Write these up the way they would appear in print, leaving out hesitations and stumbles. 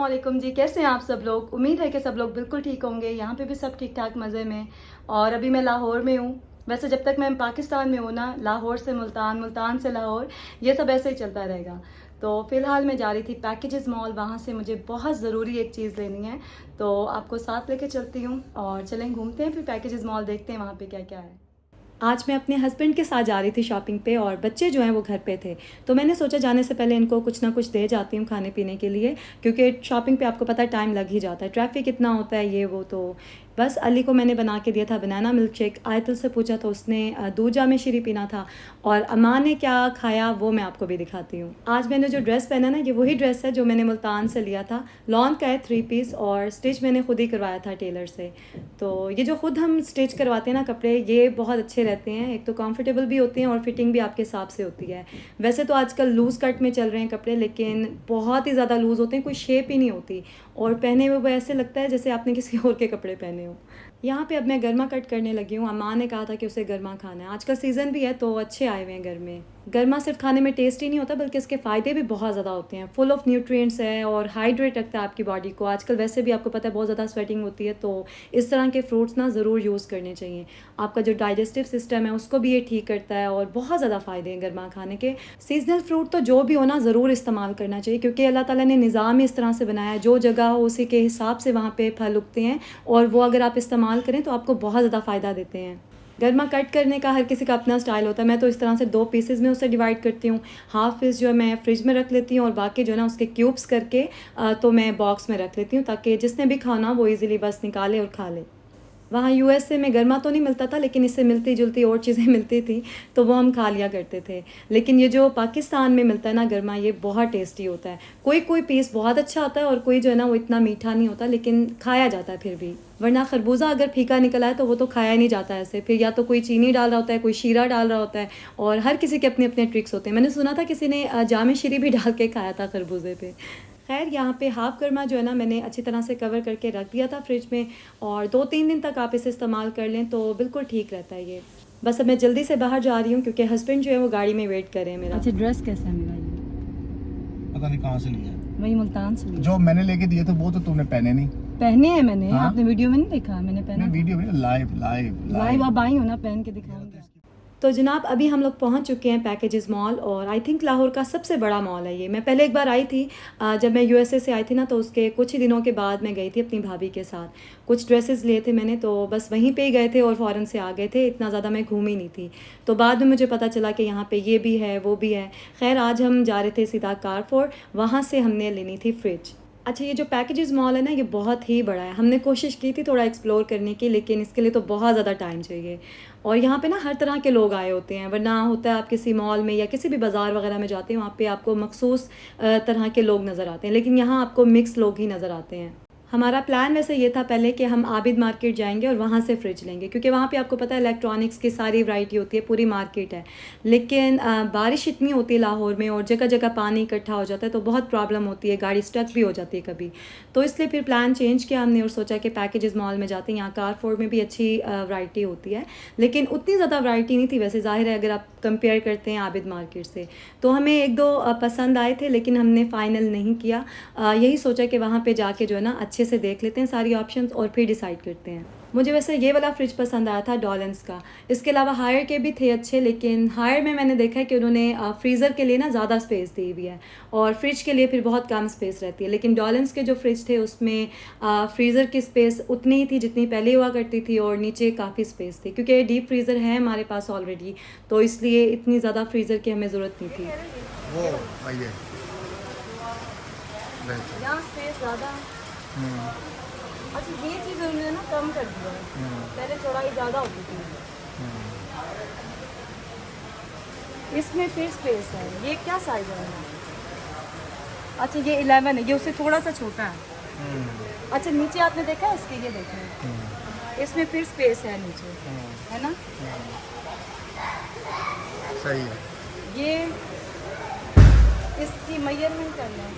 अस्सलामुअलैकुम जी, कैसे हैं आप सब लोग। उम्मीद है कि सब लोग बिल्कुल ठीक होंगे। यहाँ पे भी सब ठीक ठाक मज़े में। और अभी मैं लाहौर में हूँ। वैसे जब तक मैं पाकिस्तान में हूँ ना, लाहौर से मुल्तान, मुल्तान से लाहौर, ये सब ऐसे ही चलता रहेगा। तो फ़िलहाल मैं जा रही थी पैकेजेस मॉल, वहाँ से मुझे बहुत ज़रूरी एक चीज़ लेनी है, तो आपको साथ लेके चलती हूँ और चलें घूमते हैं, फिर पैकेजेस मॉल देखते हैं वहाँ पे क्या क्या है। आज मैं अपने हस्बैंड के साथ जा रही थी शॉपिंग पे और बच्चे जो हैं वो घर पे थे, तो मैंने सोचा जाने से पहले इनको कुछ ना कुछ दे जाती हूँ खाने पीने के लिए, क्योंकि शॉपिंग पे आपको पता है टाइम लग ही जाता है, ट्रैफिक इतना होता है ये वो। तो बस अली को मैंने बना के दिया था बनाना मिल्क शेक। आयतल से पूछा तो उसने दूध जामे शीरी पीना था। और अम्मा ने क्या खाया वो मैं आपको भी दिखाती हूँ। आज मैंने जो ड्रेस पहना ना, ये वही ड्रेस है जो मैंने मुल्तान से लिया था। लॉन का है 3 पीस और स्टिच मैंने खुद ही करवाया था टेलर से। तो ये जो खुद हम स्टिच करवाते हैं ना कपड़े, ये बहुत अच्छे रहते हैं। एक तो कंफर्टेबल भी होते हैं और फिटिंग भी आपके हिसाब से होती है। वैसे तो आजकल लूज़ कट में चल रहे हैं कपड़े, लेकिन बहुत ही ज़्यादा लूज़ होते हैं, कोई शेप ही नहीं होती और पहने हुए वो ऐसे लगता है जैसे आपने किसी और के कपड़े पहने हो। यहाँ पे अब मैं गर्मा कट करने लगी हूँ। अम्मा ने कहा था कि उसे गर्मा खाना है, आजकल सीज़न भी है तो अच्छे आए हुए हैं गर्मे। गर्मा सिर्फ खाने में टेस्ट ही नहीं होता बल्कि इसके फ़ायदे भी बहुत ज़्यादा होते हैं। फुल ऑफ न्यूट्रिएंट्स है और हाइड्रेट रखता है आपकी बॉडी को। आजकल वैसे भी आपको पता है बहुत ज़्यादा स्वेटिंग होती है, तो इस तरह के फ्रूट्स ना ज़रूर यूज़ करने चाहिए। आपका जो डाइजेस्टिव सिस्टम है उसको भी ये ठीक करता है और बहुत ज़्यादा फ़ायदे हैं गर्मा खाने के। सीजनल फ्रूट तो जो भी हो ना ज़रूर इस्तेमाल करना चाहिए, क्योंकि अल्लाह ताला ने निज़ाम ही इस तरह से बनाया है, जो जगह हो उसी के हिसाब से वहाँ पे फल उगते हैं और वो अगर आप इस्तेमाल करें तो आपको बहुत ज़्यादा फ़ायदा देते हैं। गर्मा कट करने का हर किसी का अपना स्टाइल होता है। मैं तो इस तरह से 2 पीसेस में उसे डिवाइड करती हूँ। हाफ़ पीस जो है मैं फ्रिज में रख लेती हूँ और बाकी जो है ना उसके क्यूब्स करके तो मैं बॉक्स में रख लेती हूँ, ताकि जिसने भी खाना वो इजीली बस निकाले और खा ले। वहाँ यूएसए में गर्मा तो नहीं मिलता था, लेकिन इससे मिलती जुलती और चीज़ें मिलती थी, तो वो हम खा लिया करते थे। लेकिन ये जो पाकिस्तान में मिलता है ना गर्मा, ये बहुत टेस्टी होता है। कोई कोई पीस बहुत अच्छा होता है और कोई जो है ना वो इतना मीठा नहीं होता, लेकिन खाया जाता है फिर भी। वरना खरबूजा अगर फीका निकला है तो वो तो खाया नहीं जाता ऐसे, फिर या तो कोई चीनी डाल रहा होता है, कोई शीरा डाल रहा होता है, और हर किसी के अपने अपने ट्रिक्स होते हैं। मैंने सुना था किसी ने जामे शीरी भी डाल के खाया था खरबूजे पे। खैर यहाँ पे हाफ़ गर्मा जो है ना मैंने अच्छी तरह से कवर करके रख दिया था फ्रिज में, और 2-3 दिन तक आप इसे इस्तेमाल कर लें तो बिल्कुल ठीक रहता है ये। बस अब मैं जल्दी से बाहर जा रही हूँ क्योंकि हस्बैंड जो है वो गाड़ी में वेट कर रहे हैं मेरा। अच्छा, ड्रेस कैसा है मेरा ये? पता नहीं कहाँ से लिया है। वही मुल्तान से लिया। जो मैंने लेके दिए थे वो तो तुमने पहने नहीं। पहने हैं मैंने। हाँ? आपने वीडियो में नहीं देखा? मैंने पहना। वीडियो में लाइव लाइव लाइव आप आई हो ना, पहन के दिखाऊंगी। तो जनाब अभी हम लोग पहुंच चुके हैं पैकेजेस मॉल, और आई थिंक लाहौर का सबसे बड़ा मॉल है ये। मैं पहले एक बार आई थी जब मैं यूएसए से आई थी ना, तो उसके कुछ ही दिनों के बाद मैं गई थी अपनी भाभी के साथ। कुछ ड्रेसेस लिए थे मैंने, तो बस वहीं पे ही गए थे और फ़ौरन से आ गए थे। इतना ज़्यादा मैं घूमी नहीं थी, तो बाद में मुझे पता चला कि यहाँ पे ये भी है वो भी है। खैर आज हम जा रहे थे सीधा कारफोर, वहाँ से हमने लेनी थी फ्रिज। अच्छा, ये जो पैकेजेस मॉल है ना ये बहुत ही बड़ा है। हमने कोशिश की थी थोड़ा एक्सप्लोर करने की, लेकिन इसके लिए तो बहुत ज़्यादा टाइम चाहिए। और यहाँ पे ना हर तरह के लोग आए होते हैं, वरना होता है आप किसी मॉल में या किसी भी बाज़ार वगैरह में जाते हैं, वहाँ पे आपको मखसूस तरह के लोग नज़र आते हैं, लेकिन यहाँ आपको मिक्स लोग ही नज़र आते हैं। हमारा प्लान वैसे ये था पहले कि हम आबिद मार्केट जाएंगे और वहाँ से फ्रिज लेंगे, क्योंकि वहाँ पे आपको पता है इलेक्ट्रॉनिक्स की सारी वैरायटी होती है, पूरी मार्केट है। लेकिन बारिश इतनी होती है लाहौर में और जगह जगह पानी इकट्ठा हो जाता है, तो बहुत प्रॉब्लम होती है, गाड़ी स्टक भी हो जाती है कभी। तो इसलिए फिर प्लान चेंज किया हमने और सोचा कि पैकेजेस मॉल में जाते हैं। यहाँ कारफोर में भी अच्छी वैरायटी होती है, लेकिन उतनी ज़्यादा वैरायटी नहीं थी वैसे, ज़ाहिर है अगर आप कंपेयर करते हैं आबिद मार्केट से। तो हमें 1-2 पसंद आए थे, लेकिन हमने फ़ाइनल नहीं किया। यही सोचा कि वहाँ पे जाके जो है ना अच्छे से देख लेते हैं सारी ऑप्शंस और फिर डिसाइड करते हैं। मुझे वैसे ये वाला फ्रिज पसंद आया था डॉलेंस का। इसके अलावा हायर के भी थे अच्छे, लेकिन हायर में मैंने देखा है कि उन्होंने फ्रीज़र के लिए ना ज़्यादा स्पेस दी हुई है और फ्रिज के लिए फिर बहुत कम स्पेस रहती है। लेकिन डॉलेंस के जो फ्रिज थे उसमें फ्रीज़र की स्पेस उतनी ही थी जितनी पहले हुआ करती थी, और नीचे काफ़ी स्पेस थी, क्योंकि डीप फ्रीज़र है हमारे पास ऑलरेडी, तो इसलिए इतनी ज़्यादा फ्रीज़र की हमें ज़रूरत नहीं थी। वो आइए यहाँ स्पेस ज़्यादा। अच्छा, ये चीज़ उन्होंने ना कम कर दिया है, पहले चौड़ाई ज़्यादा होती थी। इसमें फिर स्पेस है। ये क्या साइज़ है? अच्छा, ये 11 है, ये उससे थोड़ा सा छोटा है। अच्छा, नीचे आपने देखा है इसके? ये देखें, इसमें फिर स्पेस है नीचे, है ना? सही है। ये इसकी मेजरमेंट करना है,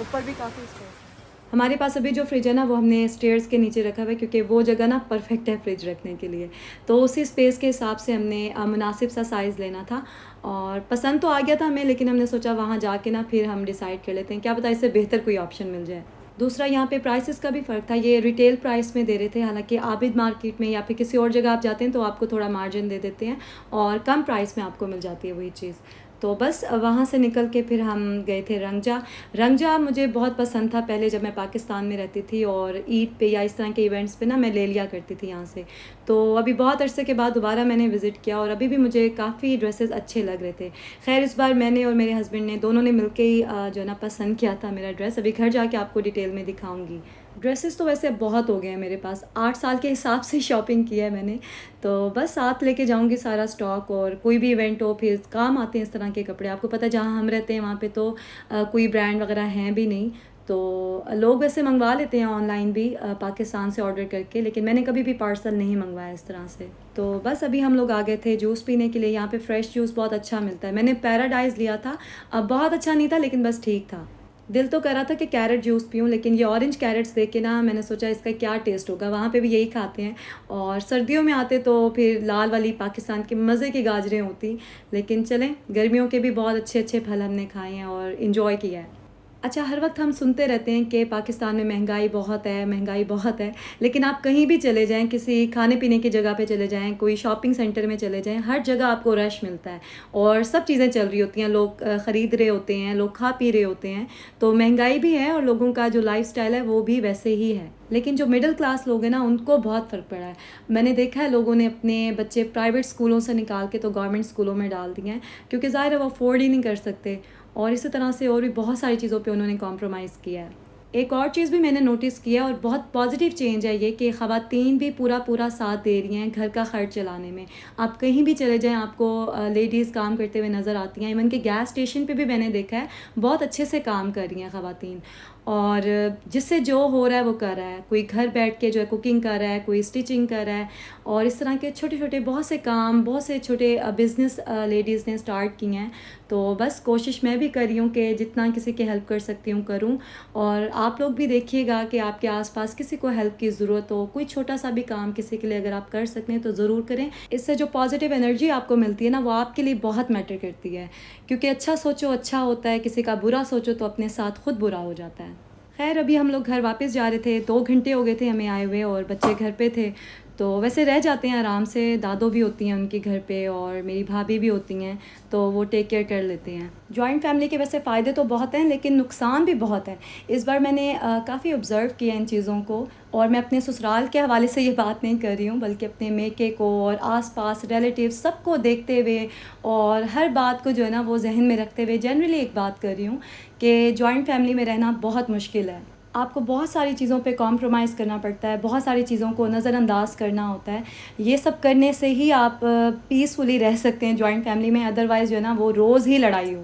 ऊपर भी काफ़ी स्पेस है। हमारे पास अभी जो फ्रिज है ना वो हमने स्टेयर्स के नीचे रखा हुआ है क्योंकि वो जगह ना परफेक्ट है फ्रिज रखने के लिए। तो उसी स्पेस के हिसाब से हमने मुनासिब सा साइज़ लेना था और पसंद तो आ गया था हमें, लेकिन हमने सोचा वहाँ जाके ना फिर हम डिसाइड कर लेते हैं, क्या पता इससे बेहतर कोई ऑप्शन मिल जाए। दूसरा यहाँ पे प्राइसेस का भी फ़र्क था, ये रिटेल प्राइस में दे रहे थे, हालांकि आबिद मार्केट में या फिर किसी और जगह आप जाते हैं तो आपको थोड़ा मार्जिन दे देते हैं और कम प्राइस में आपको मिल जाती है वही चीज़। तो बस वहाँ से निकल के फिर हम गए थे रंगजा। रंगजा मुझे बहुत पसंद था पहले जब मैं पाकिस्तान में रहती थी और ईद पे या इस तरह के इवेंट्स पे ना मैं ले लिया करती थी यहाँ से। तो अभी बहुत अरसे के बाद दोबारा मैंने विज़िट किया और अभी भी मुझे काफ़ी ड्रेसेस अच्छे लग रहे थे। खैर इस बार मैंने और मेरे हस्बैंड ने दोनों ने मिलके ही जो है ना पसंद किया था मेरा ड्रेस। अभी घर जाके आपको डिटेल में दिखाऊँगी। ड्रेसेस तो वैसे बहुत हो गए हैं मेरे पास, 8 साल के हिसाब से शॉपिंग की है मैंने। तो बस साथ लेके जाऊंगी सारा स्टॉक, और कोई भी इवेंट हो फिर काम आते हैं इस तरह के कपड़े। आपको पता है जहाँ हम रहते हैं वहाँ पे तो कोई ब्रांड वगैरह हैं भी नहीं, तो लोग वैसे मंगवा लेते हैं ऑनलाइन भी पाकिस्तान से ऑर्डर करके, लेकिन मैंने कभी भी पार्सल नहीं मंगवाया इस तरह से। तो बस अभी हम लोग आ गए थे जूस पीने के लिए। यहाँ पे फ़्रेश जूस बहुत अच्छा मिलता है। मैंने पैराडाइज़ लिया था, अब बहुत अच्छा नहीं था लेकिन बस ठीक था। दिल तो कर रहा था कि कैरेट जूस पीऊँ, लेकिन ये ऑरेंज कैरेट्स देख के ना मैंने सोचा इसका क्या टेस्ट होगा। वहाँ पे भी यही खाते हैं और सर्दियों में आते तो फिर लाल वाली पाकिस्तान के मज़े की गाजरें होती, लेकिन चलें गर्मियों के भी बहुत अच्छे अच्छे फल हमने खाए हैं और इन्जॉय किया है। अच्छा, हर वक्त हम सुनते रहते हैं कि पाकिस्तान में महंगाई बहुत है, महंगाई बहुत है, लेकिन आप कहीं भी चले जाएं, किसी खाने पीने की जगह पे चले जाएं, कोई शॉपिंग सेंटर में चले जाएं, हर जगह आपको रश मिलता है और सब चीज़ें चल रही होती हैं, लोग ख़रीद रहे होते हैं, लोग खा पी रहे होते हैं। तो महंगाई भी है और लोगों का जो लाइफस्टाइल है वो भी वैसे ही है, लेकिन जो मिडिल क्लास लोग हैं ना उनको बहुत फ़र्क पड़ा है। मैंने देखा है लोगों ने अपने बच्चे प्राइवेट स्कूलों से निकाल के तो गवर्नमेंट स्कूलों में डाल दिए हैं, क्योंकि ज़ाहिर है वो अफोर्ड ही नहीं कर सकते, और इसी तरह से और भी बहुत सारी चीज़ों पे उन्होंने कॉम्प्रोमाइज़ किया है। एक और चीज़ भी मैंने नोटिस किया और बहुत पॉजिटिव चेंज है ये कि ख़वातीन भी पूरा साथ दे रही हैं घर का खर्च चलाने में। आप कहीं भी चले जाएं आपको लेडीज़ काम करते हुए नज़र आती हैं। इवन कि गैस स्टेशन पे भी मैंने देखा है बहुत अच्छे से काम कर रही हैं ख़वातीन, और जिससे जो हो रहा है वो कर रहा है। कोई घर बैठ के जो है कुकिंग कर रहा है, कोई स्टिचिंग कर रहा है, और इस तरह के छोटे छोटे बहुत से काम, बहुत से छोटे बिज़नेस लेडीज़ ने स्टार्ट किए हैं। तो बस कोशिश मैं भी कर रही हूँ कि जितना किसी की हेल्प कर सकती हूँ करूँ, और आप लोग भी देखिएगा कि आपके आसपास किसी को हेल्प की ज़रूरत हो, कोई छोटा सा भी काम किसी के लिए अगर आप कर सकते हैं तो ज़रूर करें। इससे जो पॉजिटिव एनर्जी आपको मिलती है ना वो आपके लिए बहुत मैटर करती है, क्योंकि अच्छा सोचो अच्छा होता है, किसी का बुरा सोचो तो अपने साथ खुद बुरा हो जाता है। खैर अभी हम लोग घर वापस जा रहे थे, 2 घंटे हो गए थे हमें आए हुए और बच्चे घर पे थे। तो वैसे रह जाते हैं आराम से, दादो भी होती हैं उनके घर पे और मेरी भाभी भी होती हैं, तो वो टेक केयर कर लेते हैं। जॉइंट फैमिली के वैसे फ़ायदे तो बहुत हैं लेकिन नुकसान भी बहुत है। इस बार मैंने काफ़ी ऑब्ज़र्व किया इन चीज़ों को, और मैं अपने ससुराल के हवाले से ये बात नहीं कर रही हूँ बल्कि अपने मेके को और आसपास रिलेटिव सबको देखते हुए और हर बात को जो है ना वो जहन में रखते हुए जनरली एक बात कर रही हूँ कि जॉइंट फैमिली में रहना बहुत मुश्किल है। आपको बहुत सारी चीज़ों पे कॉम्प्रोमाइज़ करना पड़ता है, बहुत सारी चीज़ों को नज़रअंदाज करना होता है। ये सब करने से ही आप पीसफुली रह सकते हैं जॉइंट फैमिली में, अदरवाइज़ जो है ना वो रोज़ ही लड़ाई हो।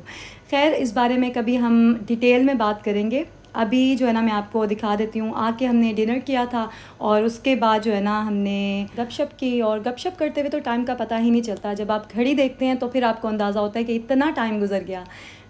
खैर इस बारे में कभी हम डिटेल में बात करेंगे। अभी जो है ना मैं आपको दिखा देती हूँ, आके हमने डिनर किया था और उसके बाद जो है ना हमने गपशप की, और गपशप करते हुए तो टाइम का पता ही नहीं चलता। जब आप घड़ी देखते हैं तो फिर आपको अंदाज़ा होता है कि इतना टाइम गुजर गया।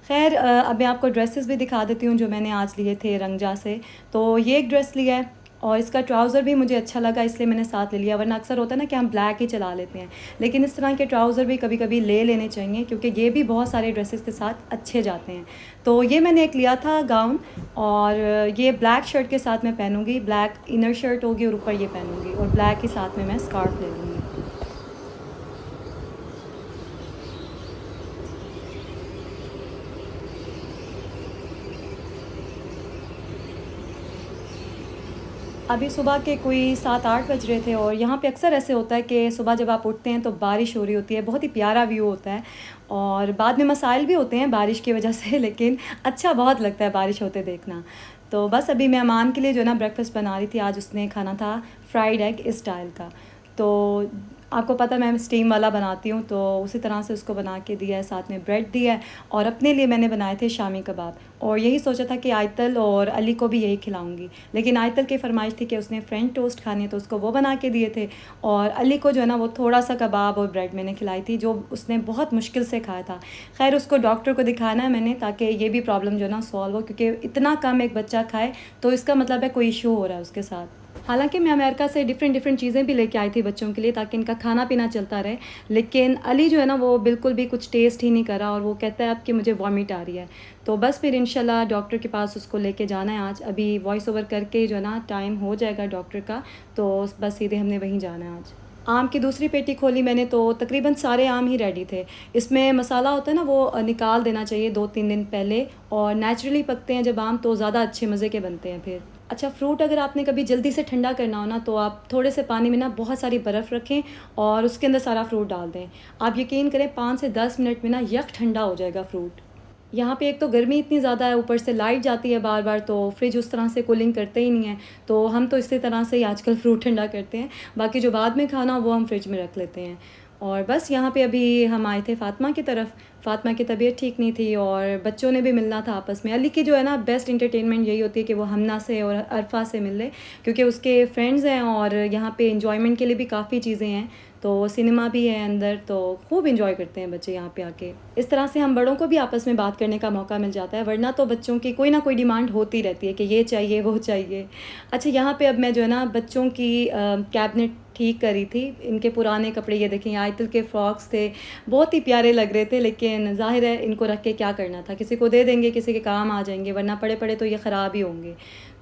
खैर अब मैं आपको ड्रेसेस भी दिखा देती हूँ जो मैंने आज लिए थे रंगजा से। तो ये एक ड्रेस लिया है और इसका ट्राउज़र भी मुझे अच्छा लगा इसलिए मैंने साथ ले लिया, वरना अक्सर होता है ना कि हम ब्लैक ही चला लेते हैं, लेकिन इस तरह के ट्राउज़र भी कभी कभी ले लेने चाहिए क्योंकि ये भी बहुत सारे ड्रेसेस के साथ अच्छे जाते हैं। तो ये मैंने एक लिया था गाउन, और ये ब्लैक शर्ट के साथ मैं पहनूँगी, ब्लैक इनर शर्ट होगी और ऊपर ये पहनूँगी, और ब्लैक के साथ में मैं स्कार्फ ले लूँगी। अभी सुबह के कोई 7-8 बज रहे थे, और यहाँ पे अक्सर ऐसे होता है कि सुबह जब आप उठते हैं तो बारिश हो रही होती है, बहुत ही प्यारा व्यू होता है, और बाद में मसाइल भी होते हैं बारिश की वजह से, लेकिन अच्छा बहुत लगता है बारिश होते देखना। तो बस अभी मैं अमान के लिए जो है ना ब्रेकफास्ट बना रही थी। आज उसने खाना था फ्राइड एग इस स्टाइल का। तो आपको पता है मैं स्टीम वाला बनाती हूँ, तो उसी तरह से उसको बना के दिया है, साथ में ब्रेड दिया है। और अपने लिए मैंने बनाए थे शामी कबाब, और यही सोचा था कि आयतल और अली को भी यही खिलाऊंगी, लेकिन आयतल की फरमाइश थी कि उसने फ्रेंच टोस्ट खाने हैं, तो उसको वो बना के दिए थे। और अली को जो है ना वो थोड़ा सा कबाब और ब्रेड मैंने खिलाई थी, जो उसने बहुत मुश्किल से खाया था। खैर उसको डॉक्टर को दिखाना है मैंने, ताकि ये भी प्रॉब्लम जो है ना सॉल्व हो, क्योंकि इतना कम एक बच्चा खाए तो इसका मतलब है कोई इशू हो रहा है उसके साथ। हालांकि मैं अमेरिका से डिफरेंट चीज़ें भी लेके आई थी बच्चों के लिए, ताकि इनका खाना पीना चलता रहे, लेकिन अली जो है ना वो बिल्कुल भी कुछ टेस्ट ही नहीं करा, और वो कहता है अब कि मुझे वॉमिट आ रही है। तो बस फिर इंशाल्लाह डॉक्टर के पास उसको लेके जाना है आज। अभी वॉइस ओवर करके जो है ना टाइम हो जाएगा डॉक्टर का, तो बस सीधे हमने वहीं जाना है आज। आम की दूसरी पेटी खोली मैंने, तो तकरीबन सारे आम ही रेडी थे। इसमें मसाला होता है ना वो निकाल देना चाहिए 2-3 दिन पहले, और नेचुरली पकते हैं जब आम, तो ज़्यादा अच्छे मज़े के बनते हैं फिर। अच्छा, फ्रूट अगर आपने कभी जल्दी से ठंडा करना हो ना, तो आप थोड़े से पानी में ना बहुत सारी बर्फ़ रखें और उसके अंदर सारा फ्रूट डाल दें। आप यकीन करें 5 से 10 मिनट में ना यक ठंडा हो जाएगा फ्रूट। यहाँ पे एक तो गर्मी इतनी ज़्यादा है, ऊपर से लाइट जाती है बार बार, तो फ्रिज उस तरह से कूलिंग करते ही नहीं है। तो हम तो इसी तरह से ही आजकल फ्रूट ठंडा करते हैं, बाकी जो बाद में खाना वो हम फ्रिज में रख लेते हैं। और बस यहाँ पे अभी हम आए थे फ़ातिमा की तरफ। फ़ातिमा की तबीयत ठीक नहीं थी और बच्चों ने भी मिलना था आपस में। अली की जो है ना बेस्ट इंटरटेनमेंट यही होती है कि वो हमना से और अरफा से मिल ले, क्योंकि उसके फ्रेंड्स हैं और यहाँ पे इंजॉयमेंट के लिए भी काफ़ी चीज़ें हैं, तो सिनेमा भी है अंदर, तो खूब इंजॉय करते हैं बच्चे यहाँ पे आके। इस तरह से हम बड़ों को भी आपस में बात करने का मौका मिल जाता है, वरना तो बच्चों की कोई ना कोई डिमांड होती रहती है कि ये चाहिए वो चाहिए। अच्छा, यहाँ पे अब मैं जो है ना बच्चों की कैबिनेट ठीक करी थी। इनके पुराने कपड़े ये देखें, आयतल के फ्रॉक्स थे, बहुत ही प्यारे लग रहे थे, लेकिन जाहिर है इनको रख के क्या करना था, किसी को दे देंगे, किसी के काम आ जाएंगे, वरना पड़े पड़े तो ये ख़राब ही होंगे।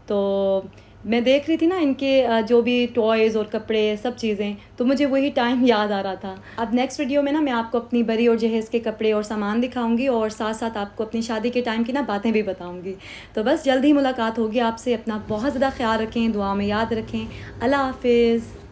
तो मैं देख रही थी ना इनके जो भी टॉयज़ और कपड़े सब चीज़ें, तो मुझे वही टाइम याद आ रहा था। अब नेक्स्ट वीडियो में ना मैं आपको अपनी बरी और जहेज़ के कपड़े और सामान दिखाऊंगी, और साथ साथ आपको अपनी शादी के टाइम की ना बातें भी बताऊंगी। तो बस जल्द ही मुलाकात होगी आपसे। अपना बहुत ज़्यादा ख्याल रखें, दुआ में याद रखें। अल्लाह हाफिज़।